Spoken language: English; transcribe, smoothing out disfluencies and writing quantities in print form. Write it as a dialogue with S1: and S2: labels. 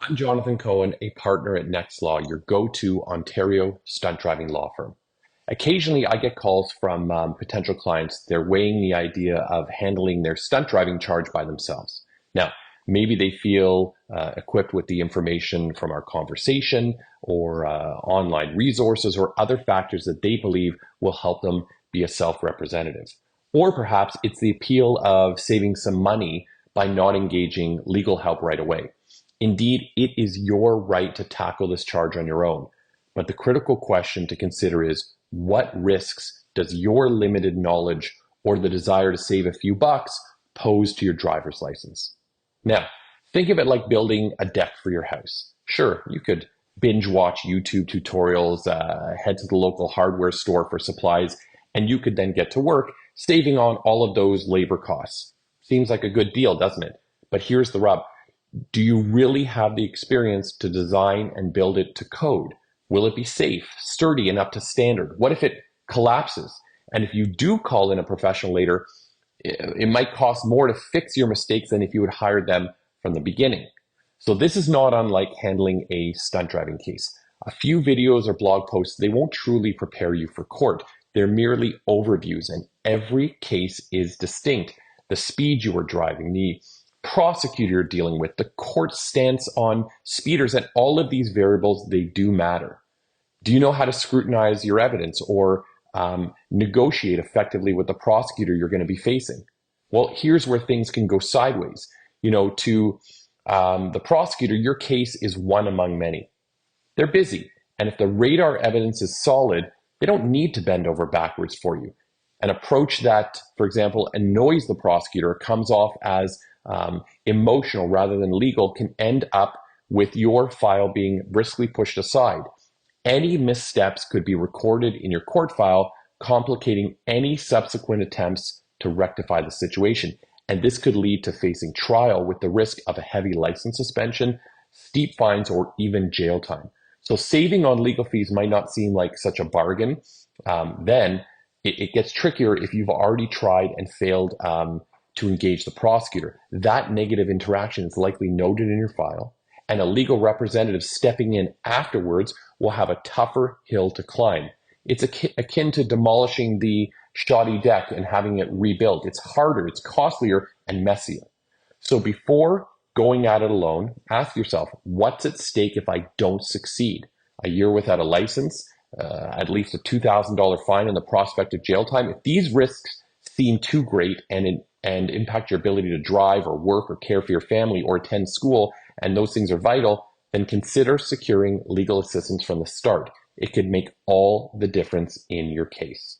S1: I'm Jonathan Cohen, a partner at Nextlaw, your go-to Ontario stunt driving law firm. Occasionally, I get calls from potential clients. They're weighing the idea of handling their stunt driving charge by themselves. Now, maybe they feel equipped with the information from our conversation or online resources or other factors that they believe will help them be a self-representative. Or perhaps it's the appeal of saving some money by not engaging legal help right away. Indeed, it is your right to tackle this charge on your own. But the critical question to consider is, what risks does your limited knowledge or the desire to save a few bucks pose to your driver's license? Now, think of it like building a deck for your house. Sure, you could binge watch YouTube tutorials, head to the local hardware store for supplies, and you could then get to work saving on all of those labor costs. Seems like a good deal, doesn't it? But here's the rub. Do you really have the experience to design and build it to code? Will it be safe, sturdy, and up to standard? What if it collapses? And if you do call in a professional later, it might cost more to fix your mistakes than if you had hired them from the beginning. So this is not unlike handling a stunt driving case. A few videos or blog posts, they won't truly prepare you for court. They're merely overviews, and every case is distinct. The speed you are driving, the prosecutor you're dealing with, the court stance on speeders, and all of these variables, they do matter. Do you know how to scrutinize your evidence or negotiate effectively with the prosecutor you're going to be facing? Well, here's where things can go sideways. To the prosecutor, your case is one among many. They're busy, and if the radar evidence is solid, they don't need to bend over backwards for you. An approach that, for example, annoys the prosecutor, comes off as emotional rather than legal, can end up with your file being briskly pushed aside. Any missteps could be recorded in your court file, complicating any subsequent attempts to rectify the situation. And this could lead to facing trial with the risk of a heavy license suspension, steep fines, or even jail time. So saving on legal fees might not seem like such a bargain. Then it gets trickier if you've already tried and failed to engage the prosecutor. That negative interaction is likely noted in your file, and a legal representative stepping in afterwards will have a tougher hill to climb. It's akin to demolishing the shoddy deck and having it rebuilt. It's harder, it's costlier, and messier. So before going at it alone, ask yourself, what's at stake if I don't succeed? A year without a license, at least a $2,000 fine, and the prospect of jail time? If these risks seem too great and impact your ability to drive or work or care for your family or attend school, and those things are vital, then consider securing legal assistance from the start. It could make all the difference in your case.